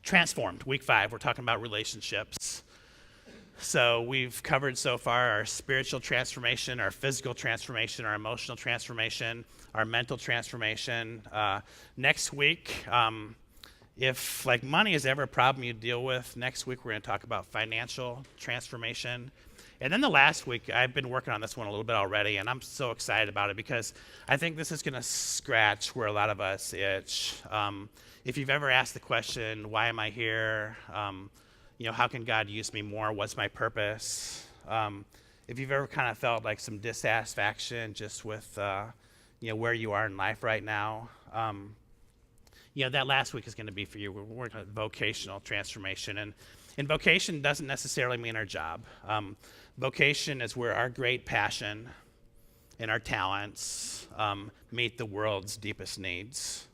Transformed, week 5, we're talking about relationships. So we've covered so far our spiritual transformation, our physical transformation, our emotional transformation, our mental transformation. Next week, if like money is ever a problem you deal with, next week we're going to talk about financial transformation. And then the last week, I've been working on this one a little bit already, and I'm so excited about it because I think this is going to scratch where a lot of us itch. If you've ever asked the question, why am I here? How can God use me more? What's my purpose? If you've ever kind of felt like some dissatisfaction just with, where you are in life right now, that last week is going to be for you. We're working on vocational transformation. And vocation doesn't necessarily mean our job. Vocation is where our great passion and our talents meet the world's deepest needs.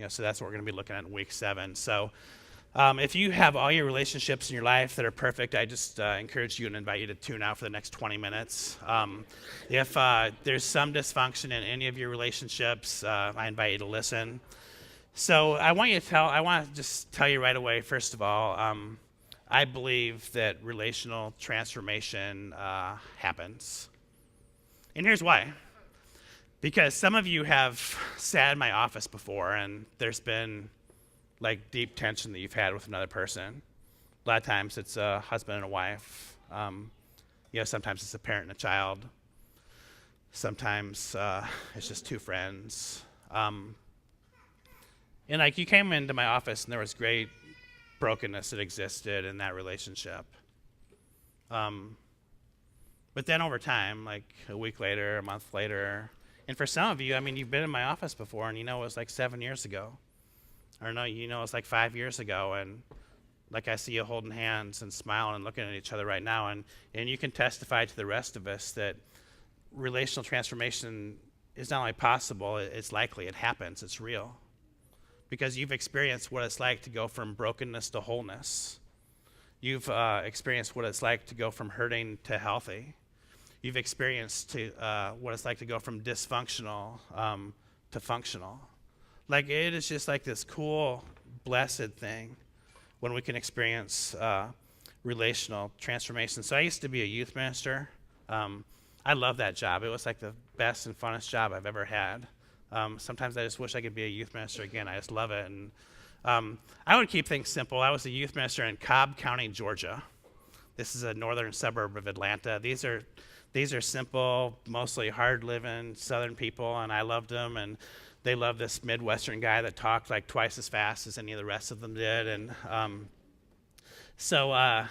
So that's what we're going to be looking at in week 7. So if you have all your relationships in your life that are perfect, I just encourage you and invite you to tune out for the next 20 minutes. If there's some dysfunction in any of your relationships, I invite you to listen. So I want to just tell you right away, first of all, I believe that relational transformation happens. And here's why. Because some of you have sat in my office before, and there's been like deep tension that you've had with another person. A lot of times it's a husband and a wife. Sometimes it's a parent and a child. Sometimes it's just two friends. And like you came into my office and there was great brokenness that existed in that relationship. But then over time, like a week later, a month later, and for some of you, you've been in my office before and it was like 7 years ago. Or no, it's like 5 years ago, and like I see you holding hands and smiling and looking at each other right now, and you can testify to the rest of us that relational transformation is not only possible, it's likely, it happens, it's real. Because you've experienced what it's like to go from brokenness to wholeness. You've experienced what it's like to go from hurting to healthy. You've experienced what it's like to go from dysfunctional to functional. Like it is just like this cool, blessed thing when we can experience relational transformation. So I used to be a youth minister. I love that job. It was like the best and funnest job I've ever had. Sometimes I just wish I could be a youth minister again. I just love it. And I would keep things simple. I was a youth minister in Cobb County, Georgia. This is a northern suburb of Atlanta. These are simple, mostly hard-living Southern people, and I loved them. And they loved this Midwestern guy that talked like twice as fast as any of the rest of them did. And so I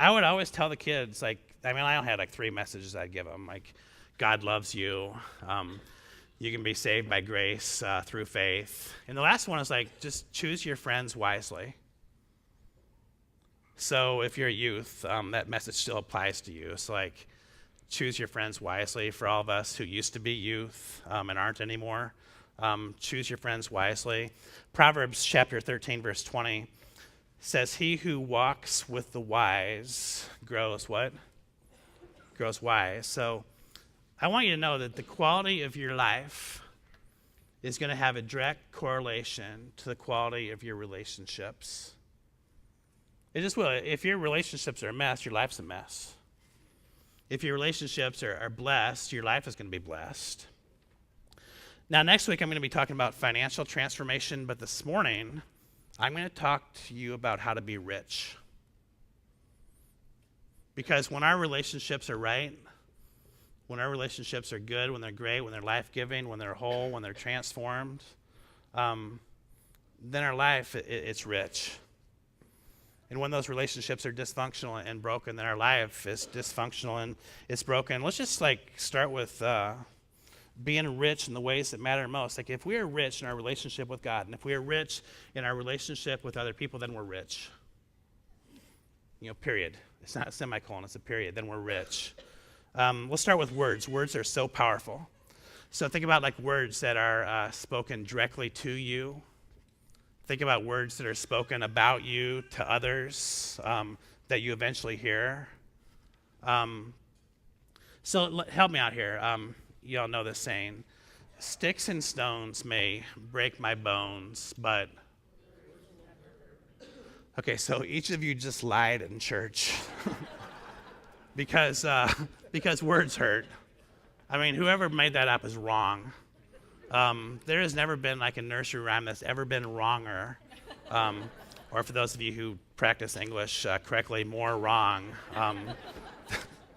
would always tell the kids, I only had like 3 messages I'd give them, like God loves you. You can be saved by grace through faith. And the last one is like, just choose your friends wisely. So if you're a youth, that message still applies to you. So like, choose your friends wisely. For all of us who used to be youth and aren't anymore, choose your friends wisely. Proverbs chapter 13, verse 20 says, he who walks with the wise grows what? Grows wise. So I want you to know that the quality of your life is going to have a direct correlation to the quality of your relationships. It just will. If your relationships are a mess, your life's a mess. If your relationships are blessed, your life is going to be blessed. Now, next week, I'm going to be talking about financial transformation, but this morning, I'm going to talk to you about how to be rich. Because when our relationships are right, when our relationships are good, when they're great, when they're life-giving, when they're whole, when they're transformed, then our life, it's rich. And when those relationships are dysfunctional and broken, then our life is dysfunctional and it's broken. Let's just start with being rich in the ways that matter most. Like if we are rich in our relationship with God, and if we are rich in our relationship with other people, then we're rich. Period. It's not a semicolon, it's a period. Then we're rich. Let's start with words. Words are so powerful. So think about words that are spoken directly to you. Think about words that are spoken about you to others that you eventually hear. So help me out here. You all know this saying, sticks and stones may break my bones, but Okay, so each of you just lied in church because words hurt. I mean, whoever made that up is wrong. There has never been like a nursery rhyme that's ever been wronger, or for those of you who practice English correctly, more wrong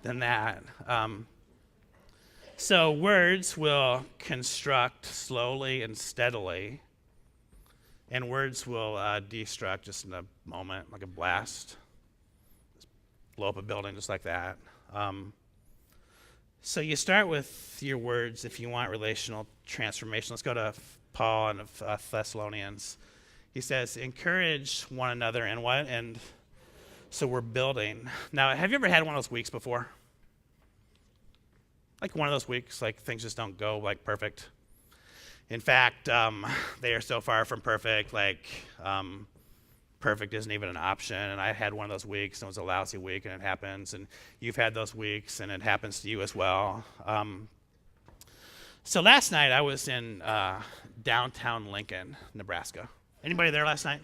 than that. So words will construct slowly and steadily, and words will destruct just in a moment, like a blast. Just blow up a building just like that. So you start with your words if you want relational transformation. Let's go to Paul and Thessalonians. He says, encourage one another in what? And so we're building. Now, have you ever had one of those weeks before? Like one of those weeks, like things just don't go like perfect. In fact, they are so far from perfect, like perfect isn't even an option. And I had one of those weeks, and it was a lousy week, and it happens. And you've had those weeks, and it happens to you as well. So last night, I was in downtown Lincoln, Nebraska. Anybody there last night?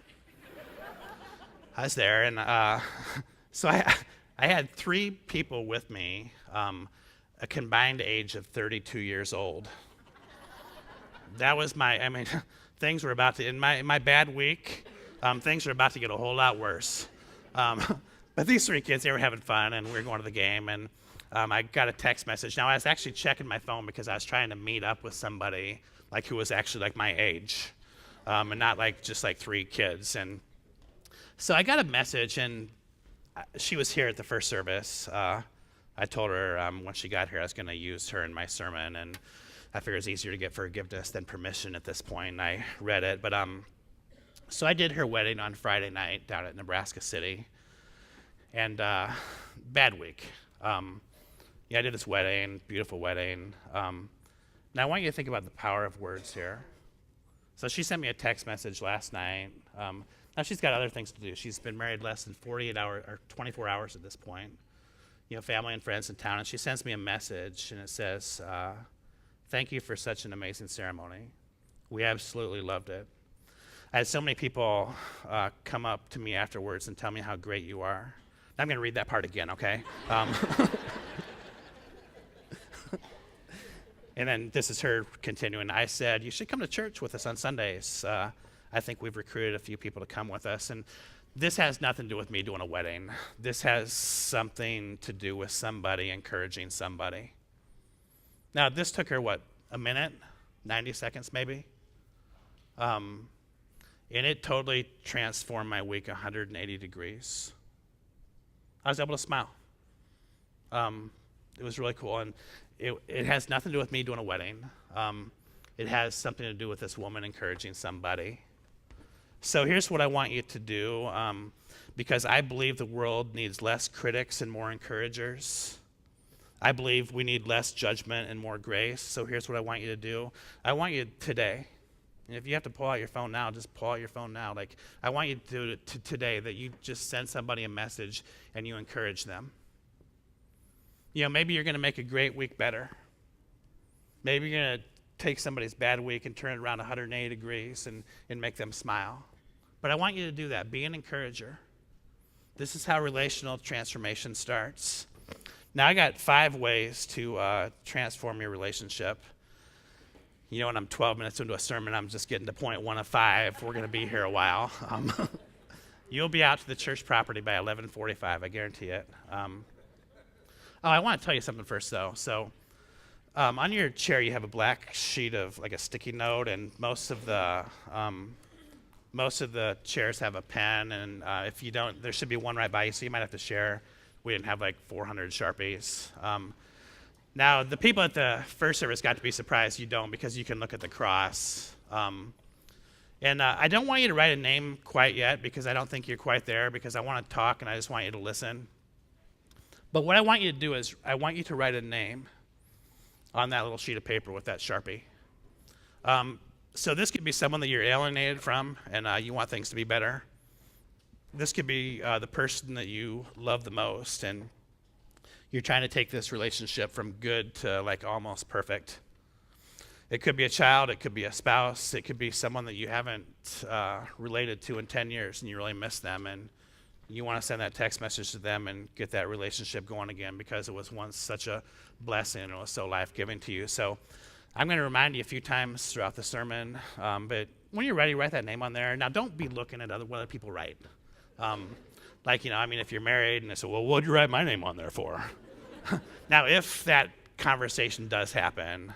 I was there, and so I had 3 people with me, a combined age of 32 years old. That was things were about to, in my bad week, things were about to get a whole lot worse. But these 3 kids, they were having fun, and we were going to the game, and I got a text message. Now, I was actually checking my phone because I was trying to meet up with somebody like who was actually like my age, and not like just like 3 kids. And so I got a message, and she was here at the first service. I told her when she got here I was going to use her in my sermon, and I figured it's easier to get forgiveness than permission at this point, and I read it. But so I did her wedding on Friday night down at Nebraska City, and bad week. I did this wedding, beautiful wedding. Now I want you to think about the power of words here. So she sent me a text message last night. Now she's got other things to do. She's been married less than 48 hours or 24 hours at this point. Family and friends in town, and she sends me a message, and it says, thank you for such an amazing ceremony. We absolutely loved it. I had so many people come up to me afterwards and tell me how great you are. I'm going to read that part again, okay? And then this is her continuing. I said, you should come to church with us on Sundays. I think we've recruited a few people to come with us. And this has nothing to do with me doing a wedding. This has something to do with somebody encouraging somebody. Now, this took her, a minute? 90 seconds maybe? And it totally transformed my week 180 degrees. I was able to smile. It was really cool. And it has nothing to do with me doing a wedding. It has something to do with this woman encouraging somebody. So here's what I want you to do, because I believe the world needs less critics and more encouragers. I believe we need less judgment and more grace. So here's what I want you to do. I want you today, and if you have to pull out your phone now, just pull out your phone now. I want you to do it today, that you just send somebody a message and you encourage them. Maybe you're going to make a great week better. Maybe you're going to take somebody's bad week and turn it around 180 degrees and make them smile. But I want you to do that. Be an encourager. This is how relational transformation starts. Now, I got 5 ways to transform your relationship. When I'm 12 minutes into a sermon, I'm just getting to point 1 of 5. We're going to be here a while. You'll be out to the church property by 11:45, I guarantee it. I want to tell you something first, though. So on your chair, you have a black sheet of like a sticky note, and most of the chairs have a pen, and if you don't, there should be one right by you, so you might have to share. We didn't have like 400 Sharpies. Now, the people at the first service got to be surprised you don't, because you can look at the cross. And I don't want you to write a name quite yet, because I don't think you're quite there, because I want to talk and I just want you to listen. But what I want you to do is I want you to write a name on that little sheet of paper with that Sharpie. So this could be someone that you're alienated from and you want things to be better. This could be the person that you love the most, and you're trying to take this relationship from good to like almost perfect. It could be a child, it could be a spouse, it could be someone that you haven't related to in 10 years and you really miss them, and you want to send that text message to them and get that relationship going again because it was once such a blessing and it was so life-giving to you. So I'm going to remind you a few times throughout the sermon, but when you're ready, write that name on there. Now, don't be looking at what other people write. If you're married and they say, well, what'd you write my name on there for? Now, if that conversation does happen,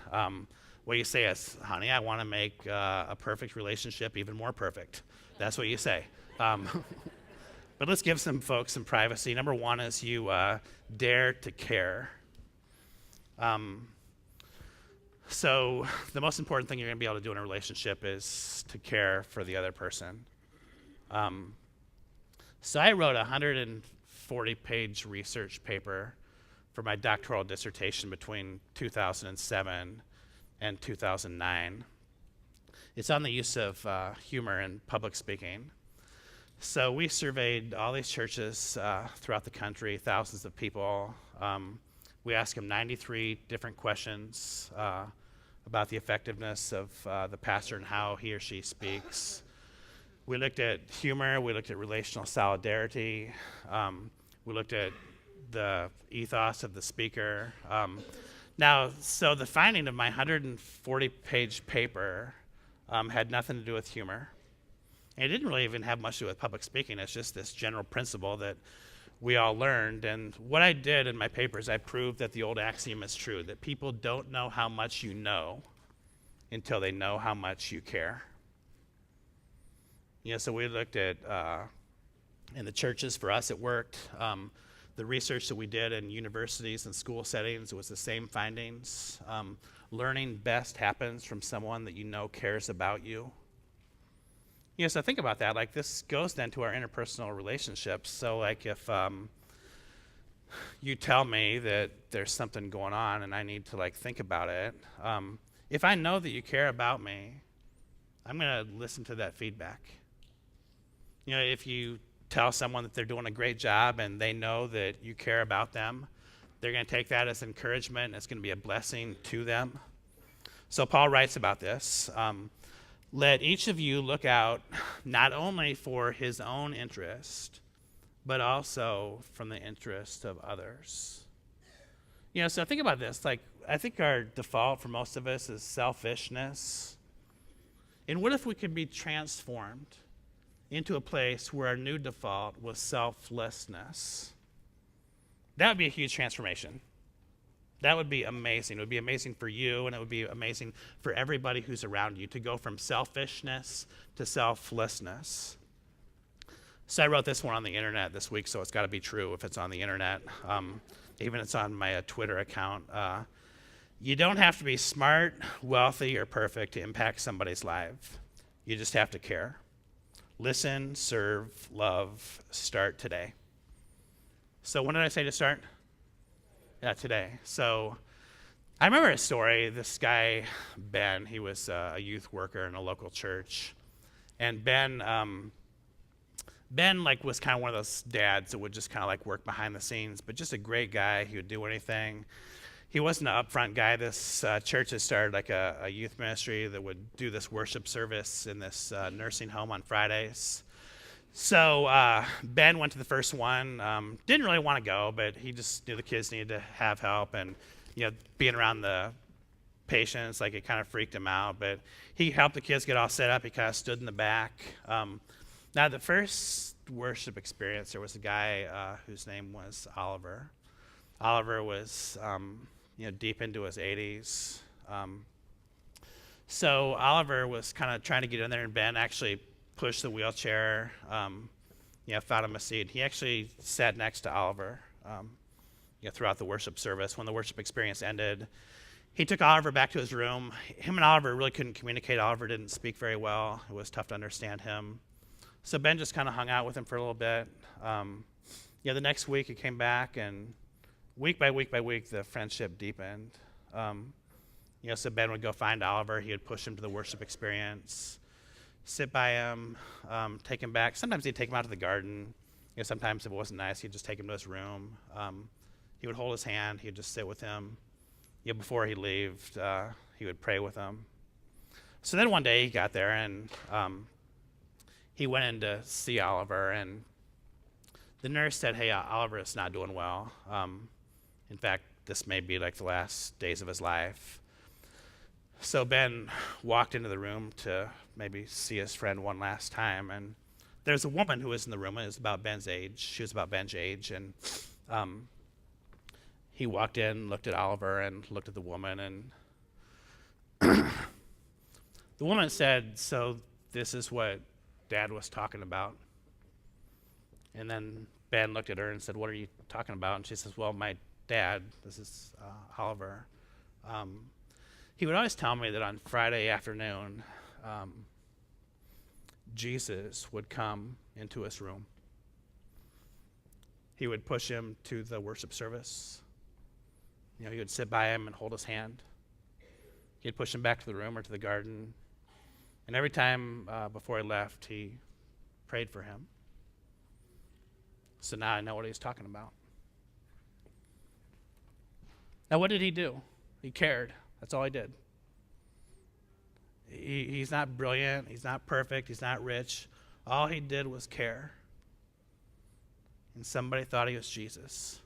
what you say is, honey, I want to make a perfect relationship even more perfect. That's what you say. But let's give some folks some privacy. Number one is you dare to care. So the most important thing you're going to be able to do in a relationship is to care for the other person. So I wrote a 140-page research paper for my doctoral dissertation between 2007 and 2009. It's on the use of humor in public speaking. So we surveyed all these churches throughout the country, thousands of people. We asked them 93 different questions about the effectiveness of the pastor and how he or she speaks. We looked at humor, we looked at relational solidarity, we looked at the ethos of the speaker. So the finding of my 140-page paper had nothing to do with humor. And it didn't really even have much to do with public speaking. It's just this general principle that we all learned. And what I did in my paper is I proved that the old axiom is true, that people don't know how much you know until they know how much you care. So we looked at, in the churches, for us it worked. The research that we did in universities and school settings was the same findings. Learning best happens from someone that you know cares about you. So think about that. Like, this goes then to our interpersonal relationships. So like if you tell me that there's something going on and I need to think about it, if I know that you care about me, I'm going to listen to that feedback. If you tell someone that they're doing a great job and they know that you care about them, they're going to take that as encouragement and it's going to be a blessing to them. So Paul writes about this. Let each of you look out not only for his own interest, but also from the interest of others. So think about this. I think our default for most of us is selfishness. And what if we could be transformed into a place where our new default was selflessness? That would be a huge transformation. That would be amazing. It would be amazing for you, and it would be amazing for everybody who's around you to go from selfishness to selflessness. So I wrote this one on the internet this week, so it's got to be true if it's on the internet. Even it's on my Twitter account. You don't have to be smart, wealthy, or perfect to impact somebody's life. You just have to care. Listen, serve, love, start today. So when did I say to start? Yeah, today. So I remember a story. This guy, Ben, he was a youth worker in a local church. And Ben was kind of one of those dads that would just kind of work behind the scenes, but just a great guy. He would do anything. He wasn't an upfront guy. This church has started a youth ministry that would do this worship service in this nursing home on Fridays. So Ben went to the first one. Didn't really want to go, but he just knew the kids needed to have help, and being around the patients, it kind of freaked him out. But he helped the kids get all set up. He kind of stood in the back. Now, the first worship experience, there was a guy whose name was Oliver. Oliver was deep into his 80s. So Oliver was kind of trying to get in there, and Ben actually pushed the wheelchair, found him a seat. He actually sat next to Oliver throughout the worship service. When the worship experience ended, he took Oliver back to his room. Him and Oliver really couldn't communicate. Oliver didn't speak very well. It was tough to understand him. So Ben just kind of hung out with him for a little bit. The next week he came back, and week by week, the friendship deepened. So Ben would go find Oliver. He would push him to the worship experience, sit by him, take him back. Sometimes he'd take him out to the garden. Sometimes if it wasn't nice, he'd just take him to his room. He would hold his hand. He'd just sit with him. Before he left, he would pray with them. So then one day he got there, and he went in to see Oliver, and the nurse said, hey, Oliver is not doing well. In fact, this may be like the last days of his life. So Ben walked into the room to maybe see his friend one last time, and there's a woman who was in the room, and it was about Ben's age. She was about Ben's age, and he walked in, looked at Oliver, and looked at the woman, and the woman said, so this is what Dad was talking about. And then Ben looked at her and said, what are you talking about? And she says, well, my dad, this is Oliver, he would always tell me that on Friday afternoon, Jesus would come into his room. He would push him to the worship service. You know, he would sit by him and hold his hand. He'd push him back to the room or to the garden. And every time before he left, he prayed for him. So now I know what he's talking about. Now, what did he do? He cared. That's all he did. He's not brilliant. He's not perfect. He's not rich. All he did was care. And somebody thought he was Jesus.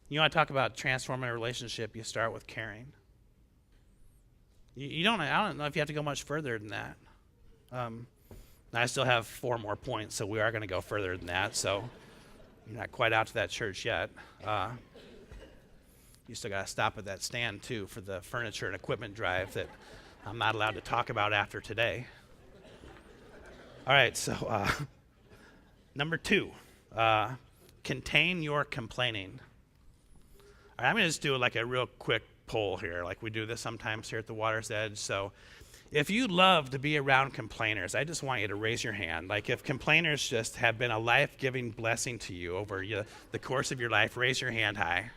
You want to talk about transforming a relationship, you start with caring. I don't know if you have to go much further than that. I still have 4 more points, so we are going to go further than that. So you're not quite out to that church yet. You still got to stop at that stand, too, for the furniture and equipment drive that I'm not allowed to talk about after today. All right, so number 2, contain your complaining. All right, I'm going to just do like a real quick poll here, like we do this sometimes here at the Water's Edge. So if you love to be around complainers, I just want you to raise your hand. Like if complainers just have been a life-giving blessing to you over the course of your life, raise your hand high.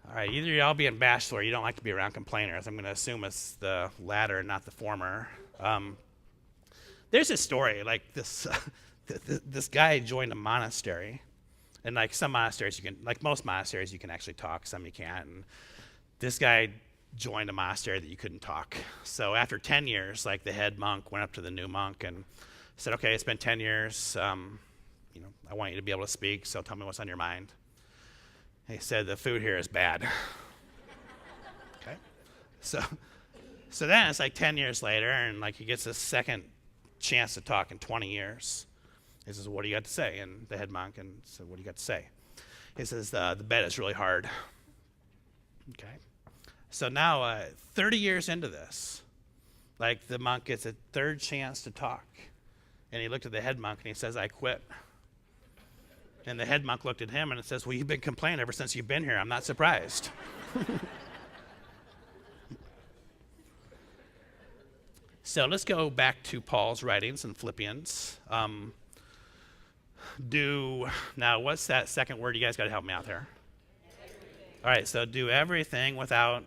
All right, either y'all being bashful or you don't like to be around complainers. I'm going to assume it's the latter, not the former. There's a story, like this this guy joined a monastery. And like some monasteries, like most monasteries, you can actually talk, some you can't. And this guy joined a monastery that you couldn't talk. So after 10 years, like the head monk went up to the new monk and said, okay, it's been 10 years. I want you to be able to speak, so tell me what's on your mind. He said, the food here is bad. Okay. So then it's like 10 years later, and like he gets a second chance to talk in 20 years. He says, what do you got to say? And the head monk said, what do you got to say? He says, the bed is really hard. Okay. So now 30 years into this, like the monk gets a third chance to talk. And he looked at the head monk and he says, I quit. And the head monk looked at him and it says, well, you've been complaining ever since you've been here. I'm not surprised. So let's go back to Paul's writings in Philippians. Now, what's that second word? You guys got to help me out there. All right, so do everything without.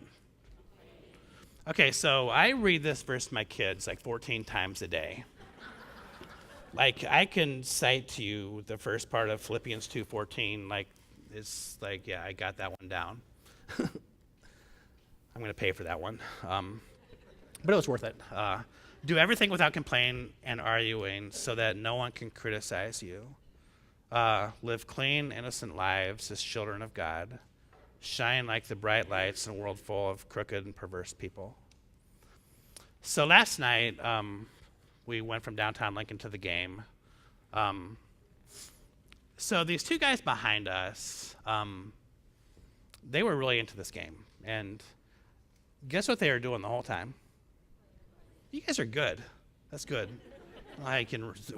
Okay, so I read this verse to my kids like 14 times a day. Like I can cite to you the first part of Philippians 2:14. Like it's like, yeah, I got that one down. I'm going to pay for that one, but it was worth it. Do everything without complaint and arguing, so that no one can criticize you. Live clean, innocent lives as children of God. Shine like the bright lights in a world full of crooked and perverse people. So last night, we went from downtown Lincoln to the game. So these 2 guys behind us, they were really into this game. And guess what they were doing the whole time? You guys are good. That's good.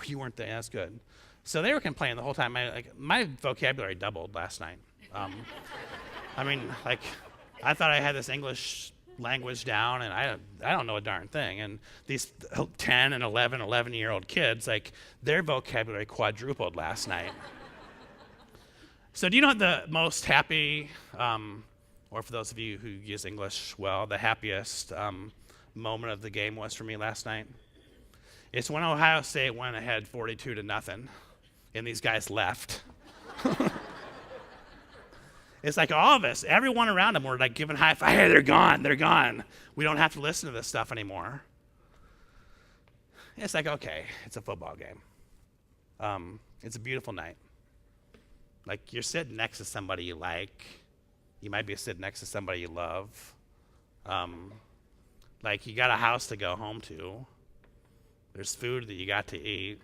You weren't there. That's good. So they were complaining the whole time. My vocabulary doubled last night. I thought I had this English language down, and I don't know a darn thing. And these 10 and 11-year-old kids, like their vocabulary quadrupled last night. So do you know what the most happy, or for those of you who use English well, the happiest moment of the game was for me last night? It's when Ohio State went ahead 42-0, and these guys left. It's like all of us, everyone around them, were like giving high five. Hey, they're gone. They're gone. We don't have to listen to this stuff anymore. It's like, okay, it's a football game. It's a beautiful night. Like, you're sitting next to somebody you like. You might be sitting next to somebody you love. Like, you got a house to go home to. There's food that you got to eat.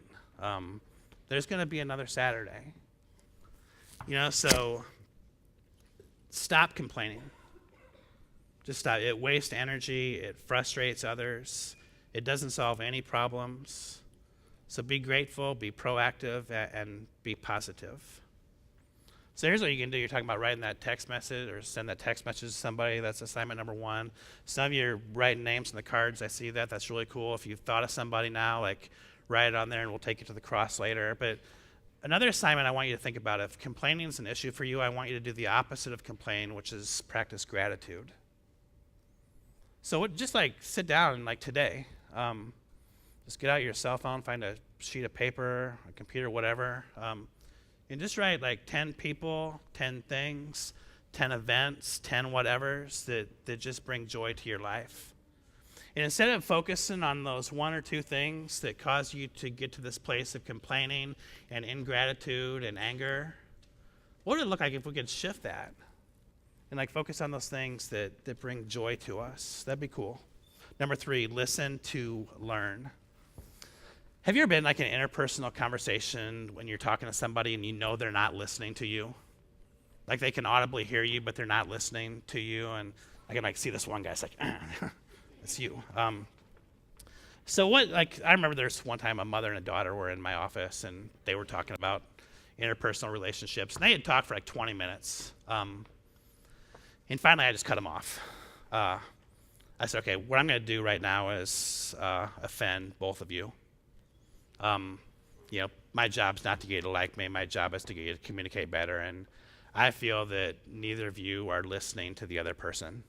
There's going to be another Saturday. So stop complaining. Just stop. It wastes energy. It frustrates others. It doesn't solve any problems. So be grateful, be proactive, and be positive. So here's what you can do. You're talking about writing that text message or send that text message to somebody. That's assignment number 1. Some of you are writing names on the cards. I see that. That's really cool. If you've thought of somebody now, like, write it on there and we'll take you to the cross later. But another assignment I want you to think about, if complaining is an issue for you, I want you to do the opposite of complain, which is practice gratitude. So just like sit down and like today, just get out your cell phone, find a sheet of paper, a computer, whatever, and just write like 10 people, 10 things, 10 events, 10 whatevers that just bring joy to your life. And instead of focusing on those 1 or 2 things that cause you to get to this place of complaining and ingratitude and anger, what would it look like if we could shift that and like focus on those things that bring joy to us? That'd be cool. Number 3, listen to learn. Have you ever been like in an interpersonal conversation when you're talking to somebody and you know they're not listening to you? Like they can audibly hear you, but they're not listening to you. And I can like see this one guy's like, it's you. So what, like, I remember there's one time a mother and a daughter were in my office and they were talking about interpersonal relationships. And they had talked for like 20 minutes. And finally I just cut them off. I said, okay, what I'm going to do right now is offend both of you. My job's not to get you to like me. My job is to get you to communicate better. And I feel that neither of you are listening to the other person.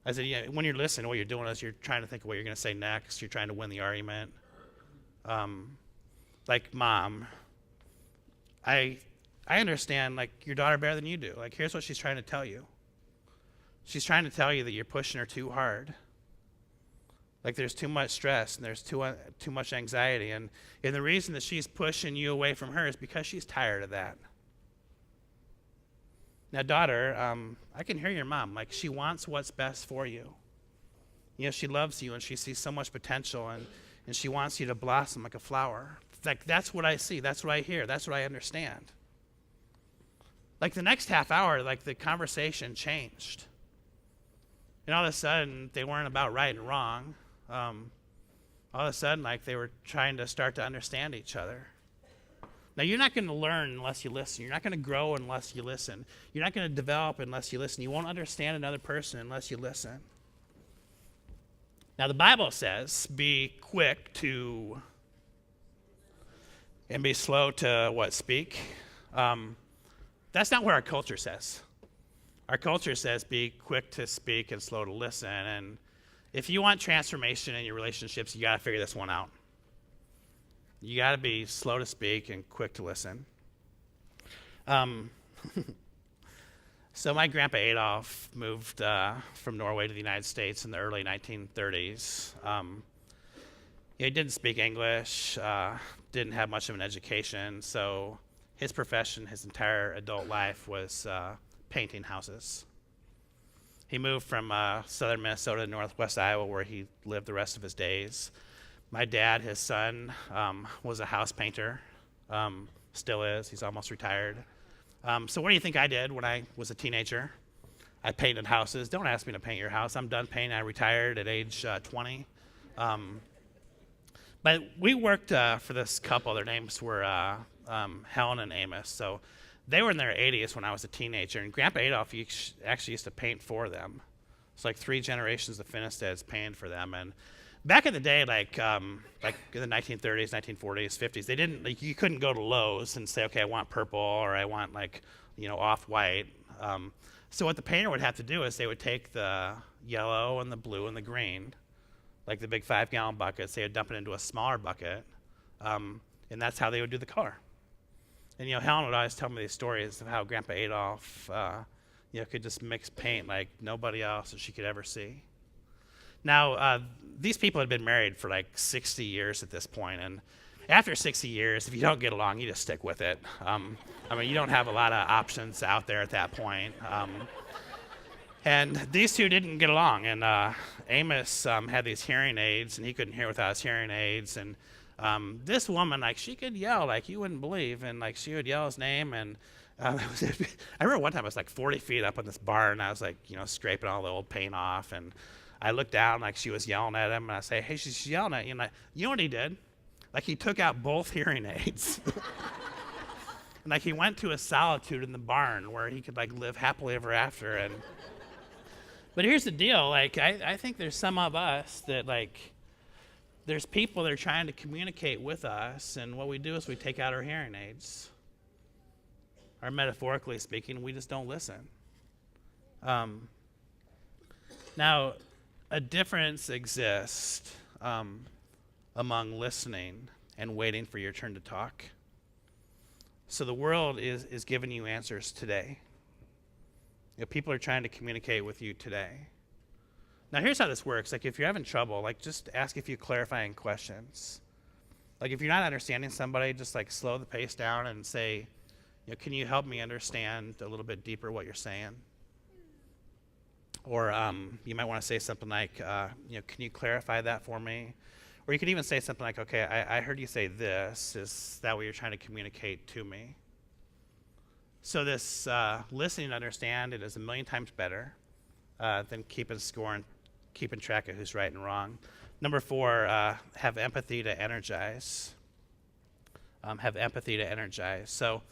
I said, yeah, when you're listening, what you're doing is you're trying to think of what you're going to say next. You're trying to win the argument. Like, Mom, I understand, like, your daughter better than you do. Like, here's what she's trying to tell you. She's trying to tell you that you're pushing her too hard. Like there's too much stress and there's too much anxiety. And the reason that she's pushing you away from her is because she's tired of that. Now, daughter, I can hear your mom. Like, she wants what's best for you. She loves you and she sees so much potential and she wants you to blossom like a flower. Like, that's what I see. That's what I hear. That's what I understand. Like, the next half hour, like, the conversation changed. And all of a sudden, they weren't about right and wrong. All of a sudden, like, they were trying to start to understand each other. Now, you're not going to learn unless you listen. You're not going to grow unless you listen. You're not going to develop unless you listen. You won't understand another person unless you listen. Now, the Bible says, be quick to, and be slow to what, speak? That's not what our culture says. Our culture says be quick to speak and slow to listen. And if you want transformation in your relationships, you got to figure this one out. You got to be slow to speak and quick to listen. So my grandpa Adolf moved from Norway to the United States in the early 1930s. He didn't speak English, didn't have much of an education, so his profession, his entire adult life was painting houses. He moved from southern Minnesota to northwest Iowa, where he lived the rest of his days. My dad, his son, was a house painter, still is. He's almost retired. So what do you think I did when I was a teenager? I painted houses. Don't ask me to paint your house. I'm done painting. I retired at age 20. But we worked for this couple. Their names were Helen and Amos. So they were in their 80s when I was a teenager. And Grandpa Adolf actually used to paint for them. It's like 3 generations of Finisteds painted for them. And back in the day, like in the 1930s, 1940s, 50s, they didn't, like, you couldn't go to Lowe's and say, okay, I want purple or I want off-white. So what the painter would have to do is they would take the yellow and the blue and the green, like the big 5-gallon buckets, they would dump it into a smaller bucket, and that's how they would do the color. And, Helen would always tell me these stories of how Grandpa Adolf, could just mix paint like nobody else that she could ever see. Now, these people had been married for like 60 years at this point, and after 60 years, if you don't get along, you just stick with it. You don't have a lot of options out there at that point. And these two didn't get along, and Amos had these hearing aids, and he couldn't hear without his hearing aids, and this woman, she could yell like you wouldn't believe, and she would yell his name, and I remember one time I was 40 feet up in this barn, and I was scraping all the old paint off, and I looked down she was yelling at him, and I say, hey, she's yelling at you, and you know what he did? He took out both hearing aids. And he went to a solitude in the barn where he could live happily ever after. But here's the deal, I think there's some of us that there's people that are trying to communicate with us, and what we do is we take out our hearing aids. Or metaphorically speaking, we just don't listen. Now, a difference exists among listening and waiting for your turn to talk. So the world is giving you answers today. People are trying to communicate with you today. Now here's how this works. If you're having trouble, just ask a few clarifying questions. If you're not understanding somebody, just slow the pace down and say, can you help me understand a little bit deeper what you're saying? Or you might want to say something can you clarify that for me? Or you could even say something okay, I heard you say this. Is that what you're trying to communicate to me? So this listening to understand it is 1,000,000 times better than keeping score and keeping track of who's right and wrong. Number 4, have empathy to energize. Have empathy to energize. So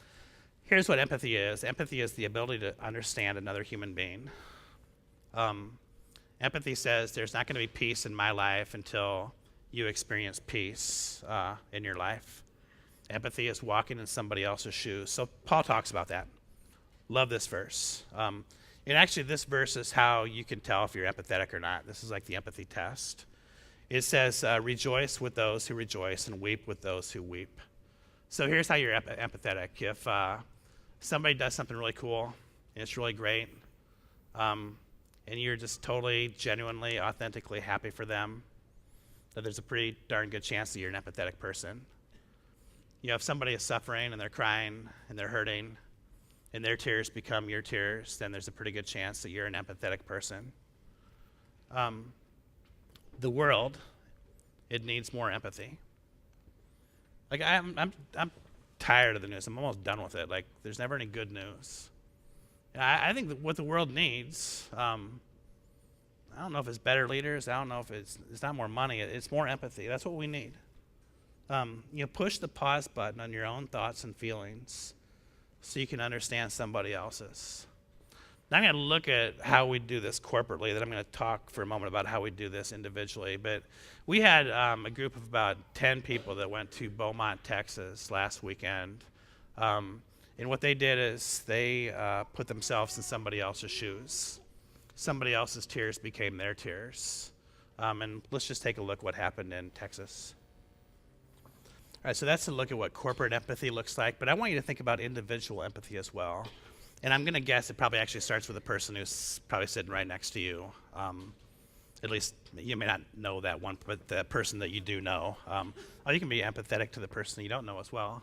here's what empathy is. Empathy is the ability to understand another human being. Empathy says there's not going to be peace in my life until you experience peace in your life. Empathy is walking in somebody else's shoes. So Paul talks about that. Love this verse. And actually, this verse is how you can tell if you're empathetic or not. This is the empathy test. It says, rejoice with those who rejoice and weep with those who weep. So here's how you're empathetic. If somebody does something really cool and it's really great, and you're just totally, genuinely, authentically happy for them, that there's a pretty darn good chance that you're an empathetic person. If somebody is suffering and they're crying and they're hurting and their tears become your tears, then there's a pretty good chance that you're an empathetic person. The world, it needs more empathy. I'm tired of the news. I'm almost done with it. There's never any good news. I think that what the world needs, I don't know if it's better leaders. I don't know if it's not more money. It's more empathy. That's what we need. Push the pause button on your own thoughts and feelings so you can understand somebody else's. Now I'm going to look at how we do this corporately, then I'm going to talk for a moment about how we do this individually. But we had a group of about 10 people that went to Beaumont, Texas last weekend. And what they did is they put themselves in somebody else's shoes. Somebody else's tears became their tears. And let's just take a look what happened in Texas. All right, so that's a look at what corporate empathy looks like, but I want you to think about individual empathy as well. And I'm going to guess it probably actually starts with the person who's probably sitting right next to you. At least you may not know that one, but the person that you do know. Or you can be empathetic to the person you don't know as well.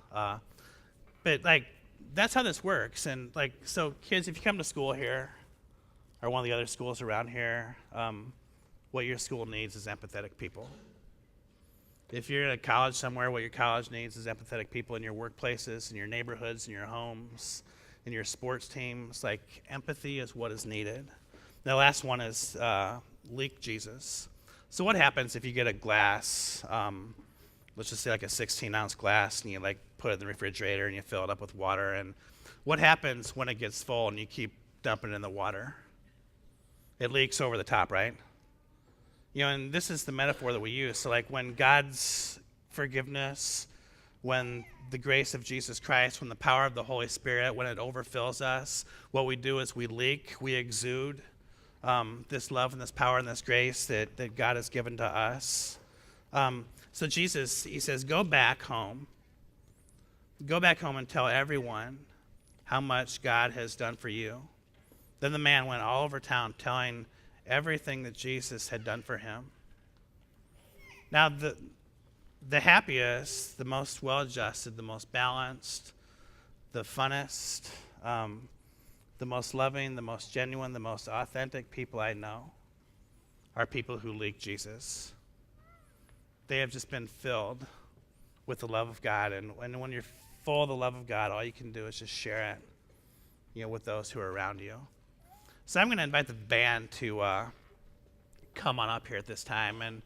But that's how this works. And so kids, if you come to school here, or one of the other schools around here, what your school needs is empathetic people. If you're at a college somewhere, what your college needs is empathetic people in your workplaces, in your neighborhoods, in your homes, in your sports teams. Empathy is what is needed. The last one is leak Jesus. So what happens if you get a glass, let's just say a 16-ounce glass, and you put it in the refrigerator and you fill it up with water, and what happens when it gets full and you keep dumping it in the water? It leaks over the top, right? And this is the metaphor that we use. So when God's forgiveness, when the grace of Jesus Christ, when the power of the Holy Spirit, when it overfills us, what we do is we leak, we exude this love and this power and this grace that God has given to us. So Jesus, he says, go back home Go back home and tell everyone how much God has done for you. Then the man went all over town telling everything that Jesus had done for him. Now, the happiest, the most well-adjusted, the most balanced, the funnest, the most loving, the most genuine, the most authentic people I know are people who leak Jesus. They have just been filled with the love of God, and when you're full of the love of God, all you can do is just share it, with those who are around you. So I'm going to invite the band to come on up here at this time, and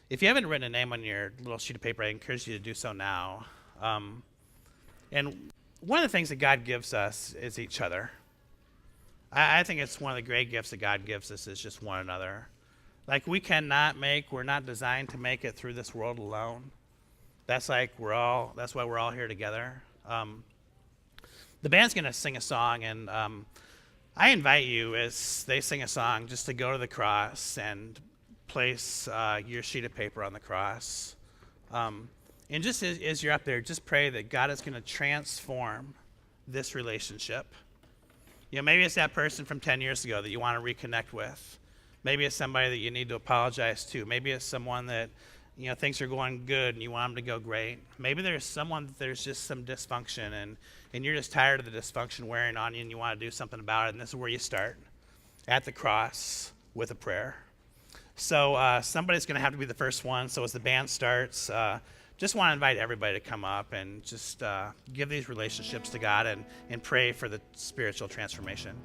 if you haven't written a name on your little sheet of paper, I encourage you to do so now. And one of the things that God gives us is each other. I think it's one of the great gifts that God gives us is just one another. Like we're not designed to make it through this world alone. That's why we're all here together. The band's going to sing a song, and I invite you as they sing a song just to go to the cross and place your sheet of paper on the cross. And just as you're up there, just pray that God is going to transform this relationship. Maybe it's that person from 10 years ago that you want to reconnect with. Maybe it's somebody that you need to apologize to. Maybe it's someone that, things are going good and you want them to go great. Maybe there's someone that there's just some dysfunction and you're just tired of the dysfunction wearing on you and you want to do something about it. And this is where you start, at the cross with a prayer. So somebody's going to have to be the first one. So as the band starts, just want to invite everybody to come up and just give these relationships to God and pray for the spiritual transformation.